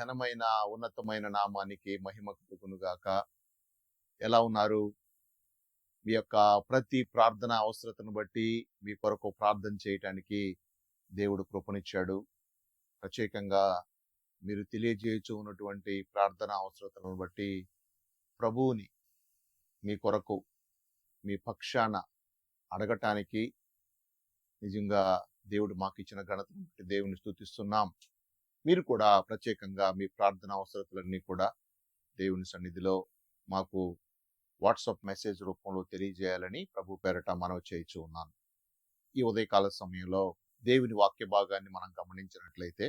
ఘనమైన ఉన్నతమైన నామానికి మహిమ కలుగునుగాక. ఎలా ఉన్నారు? మీ యొక్క ప్రతి ప్రార్థన అవసరతను బట్టి మీ కొరకు ప్రార్థన చేయటానికి దేవుడు కృపనిచ్చాడు. ప్రత్యేకంగా మీరు తెలియజేయచ్చు ఉన్నటువంటి ప్రార్థన అవసరతలను బట్టి ప్రభువుని మీ కొరకు మీ పక్షాన అడగటానికి నిజంగా దేవుడు మాకు ఇచ్చిన ఘనతను బట్టి దేవుని స్తుతిస్తున్నాం. మీరు కూడా ప్రత్యేకంగా మీ ప్రార్థన అవసరతలన్నీ కూడా దేవుని సన్నిధిలో మాకు వాట్సాప్ మెసేజ్ రూపంలో తెలియజేయాలని ప్రభు పేరట మనవి చేయించు ఉన్నాను. ఈ ఉదయకాల సమయంలో దేవుని వాక్య భాగాన్ని మనం గమనించినట్లయితే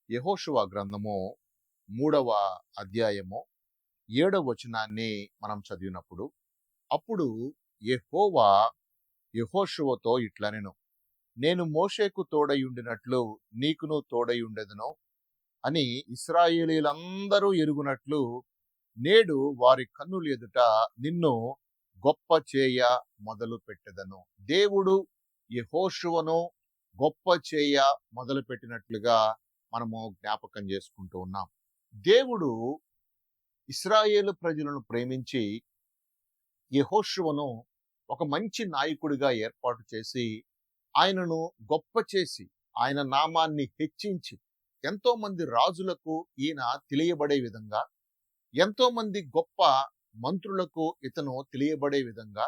యెహోషువ గ్రంథము 3వ అధ్యాయము 7వ వచనాన్ని మనం చదివినప్పుడు, అప్పుడు యెహోవా యెహోషువతో ఇట్లనెను, నేను మోషేకు తోడయుండినట్లు నీకును తోడయుండెదను అని ఇశ్రాయేలీయులందరూ ఎరుగునట్లు నేడు వారి కన్నుల ఎదుట నిన్ను గొప్ప చేయ మొదలు పెట్టెదను. దేవుడు యెహోషువను గొప్ప చేయ మొదలు పెట్టినట్లుగా మనము జ్ఞాపకం చేసుకుంటూ ఉన్నాం. దేవుడు ఇశ్రాయేలు ప్రజలను ప్రేమించి యెహోషువను ఒక మంచి నాయకుడిగా ఏర్పాటు చేసి ఆయనను గొప్ప చేసి ఆయన నామాన్ని హెచ్చించి ఎంతో మంది రాజులకు ఈయన తెలియబడే విధంగా, ఎంతో మంది గొప్ప మంత్రులకు ఇతను తెలియబడే విధంగా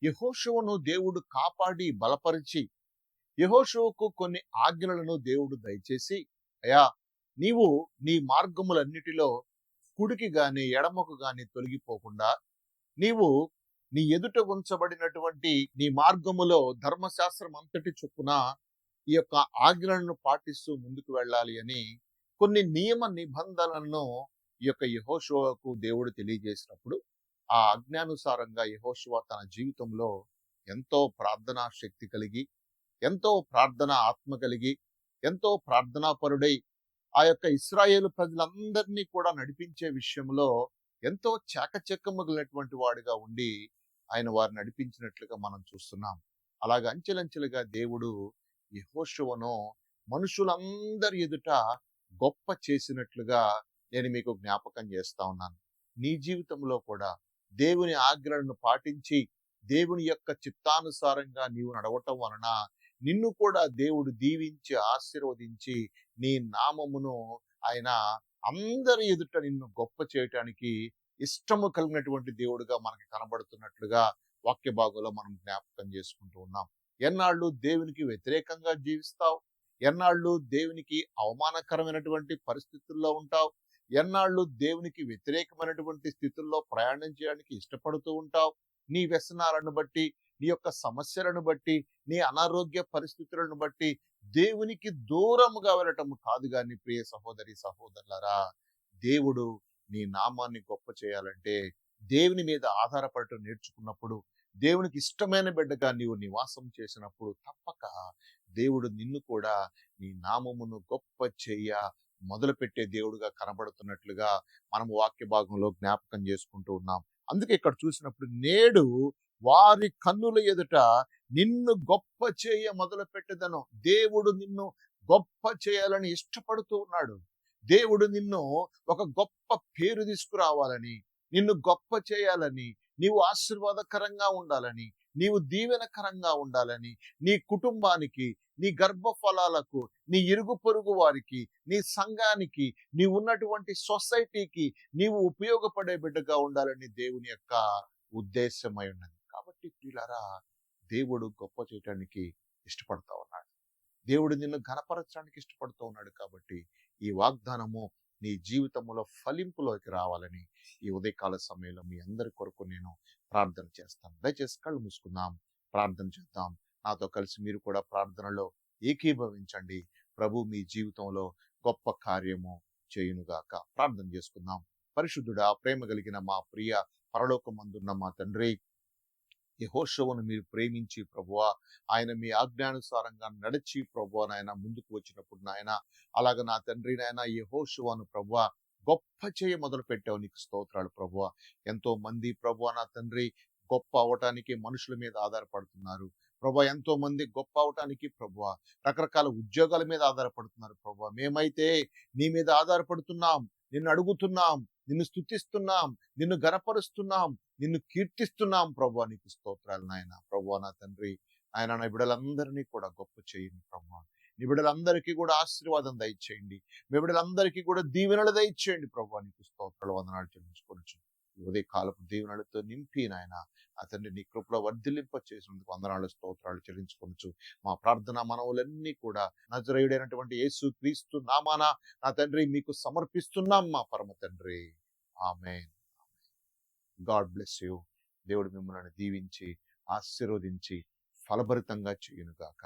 యెహోషువను దేవుడు కాపాడి బలపరిచి యెహోషువకు కొన్ని ఆజ్ఞలను దేవుడు దయచేసి, అయ్యా నీవు నీ మార్గములన్నిటిలో కుడికి గాని ఎడమకు గాని తొలగిపోకుండా నీవు నీ ఎదుట ఉంచబడినటువంటి నీ మార్గములో ధర్మశాస్త్రం అంతటి చొప్పున ఈ యొక్క ఆజ్ఞలను పాటిస్తూ ముందుకు వెళ్ళాలి అని కొన్ని నియమ నిబంధనలను ఈ యొక్క యెహోషువకు దేవుడు తెలియజేసినప్పుడు, ఆ ఆజ్ఞానుసారంగా యెహోషువ తన జీవితంలో ఎంతో ప్రార్థనా శక్తి కలిగి, ఎంతో ప్రార్థన ఆత్మ కలిగి, ఎంతో ప్రార్థనాపరుడై ఆ యొక్క ఇశ్రాయేలు ప్రజలందరినీ కూడా నడిపించే విషయంలో ఎంతో చాకచక్యము కలిగినటువంటి వాడిగా ఉండి ఆయన వారిని నడిపించినట్లుగా మనం చూస్తున్నాం. అలాగ అంచెలంచెలుగా దేవుడు యెహోషువను మనుషులందరి ఎదుట గొప్ప చేసినట్లుగా నేను మీకు జ్ఞాపకం చేస్తా ఉన్నాను. నీ జీవితంలో కూడా దేవుని ఆజ్ఞలను పాటించి దేవుని యొక్క చిత్తానుసారంగా నీవు నడవటం వలన నిన్ను కూడా దేవుడు దీవించి ఆశీర్వదించి నీ నామమును ఆయన అందరి ఎదుట నిన్ను గొప్ప చేయటానికి ఇష్టము కలిగినటువంటి దేవుడుగా మనకి కనబడుతున్నట్లుగా వాక్య భాగంలో మనం జ్ఞాపకం చేసుకుంటూ ఉన్నాం. ఎన్నాళ్ళు దేవునికి వ్యతిరేకంగా జీవిస్తావు? ఎన్నాళ్ళు దేవునికి అవమానకరమైనటువంటి పరిస్థితుల్లో ఉంటావు? ఎన్నాళ్ళు దేవునికి వ్యతిరేకమైనటువంటి స్థితుల్లో ప్రయాణం చేయడానికి ఇష్టపడుతూ ఉంటావు? నీ వ్యసనాలను బట్టి, నీ యొక్క సమస్యలను బట్టి, నీ అనారోగ్య పరిస్థితులను బట్టి దేవునికి దూరముగా వెళ్ళటం కాదు. కానీ ప్రియ సహోదరి సహోదరులారా, దేవుడు నీ నామాన్ని గొప్ప చేయాలంటే దేవుని మీద ఆధారపడటం నేర్చుకున్నప్పుడు, దేవునికి ఇష్టమైన బిడ్డగా నీవు నివాసం చేసినప్పుడు తప్పక దేవుడు నిన్ను కూడా నీ నామమును గొప్ప చేయ మొదలుపెట్టే దేవుడుగా కనబడుతున్నట్లుగా మనము వాక్య భాగంలో జ్ఞాపకం చేసుకుంటూ ఉన్నాం. అందుకే ఇక్కడ చూసినప్పుడు నేడు వారి కన్నుల ఎదుట నిన్ను గొప్ప చేయ మొదలు పెట్టెదను. దేవుడు నిన్ను గొప్ప చేయాలని ఇష్టపడుతూ ఉన్నాడు. దేవుడు నిన్ను ఒక గొప్ప పేరు తీసుకురావాలని, నిన్ను గొప్ప చేయాలని, నీవు ఆశీర్వాదకరంగా ఉండాలని, నీవు దీవెనకరంగా ఉండాలని, నీ కుటుంబానికి, నీ గర్భఫలాలకు, నీ ఇరుగు పొరుగు వారికి, నీ సంఘానికి, నీ ఉన్నటువంటి సొసైటీకి నీవు ఉపయోగపడే బిడ్డగా ఉండాలని దేవుని యొక్క ఉద్దేశమై ఉన్నది. కాబట్టి ప్రియులారా, దేవుడు గొప్ప చేయటానికి ఇష్టపడతా ఉన్నాడు. దేవుడు నిన్ను ఘనపరచడానికి ఇష్టపడుతూ ఉన్నాడు. కాబట్టి ఈ వాగ్దానము నీ జీవితంలో ఫలింపులోకి రావాలని ఈ ఉదయకాల సమయంలో మీ అందరి కొరకు నేను ప్రార్థన చేస్తాను. దయచేసి కళ్ళు మూసుకుందాం, ప్రార్థన చేద్దాం. నాతో కలిసి మీరు కూడా ప్రార్థనలో ఏకీభవించండి. ప్రభు మీ జీవితంలో గొప్ప కార్యము చేయునుగాక. ప్రార్థన చేసుకుందాం. పరిశుద్ధుడా, ప్రేమ కలిగిన మా ప్రియ పరలోకమందున్న మా తండ్రి, యెహోషువను మీరు ప్రేమించి ప్రభువా, ఆయన మీ ఆజ్ఞానుసారంగా నడిచి ప్రభువా నాయన ముందుకు వచ్చినప్పుడు నాయన, అలాగ నా తండ్రి నాయన యెహోషువను ప్రభువా గొప్ప చేయ మొదలు పెట్టావు. నీకు స్తోత్రాలు ప్రభువా. ఎంతో మంది ప్రభువా నా తండ్రి గొప్ప అవటానికి మనుషుల మీద ఆధారపడుతున్నారు ప్రభా. ఎంతో మంది గొప్ప అవటానికి ప్రభా రకరకాల ఉద్యోగాల మీద ఆధారపడుతున్నారు ప్రభా. మేమైతే నీ మీద ఆధారపడుతున్నాం, నిన్ను అడుగుతున్నాం, నిన్ను స్తుతిస్తున్నాం, నిన్ను గనపరుస్తున్నాం, నిన్ను కీర్తిస్తున్నాం ప్రభా. నీకు స్తోత్రాలు నాయన. ప్రభా నా తండ్రి, ఆయన నా బిడ్డలందరినీ కూడా గొప్ప చేయండి ప్రభా. నీ బిడ్డలందరికీ కూడా ఆశీర్వాదం దయచేయండి. మీ బిడ్డలందరికీ కూడా దీవెనలు దయచేయండి ప్రభా. నీకు స్తోత్రాలు వందనాలు చెల్లించుకోవచ్చు. ఉదయ కాలపు దీవెనలతో నింపి నాయన ఆ తండ్రి నీ కృపలో వర్ధిల్లింప చేసినందుకు వందనాలు స్తోత్రాలు చెల్లించుకోవచ్చు. మా ప్రార్థన మనవులన్నీ కూడా నజరేయుడైనటువంటి యేసు క్రీస్తు నామాన నా తండ్రి మీకు సమర్పిస్తున్నాం మా పరమ తండ్రి. ఆమేన్. God bless you. దేవుడు మిమ్మల్ని దీవించి ఆశీర్వదించి ఫలభరితంగా చేయునుగాక.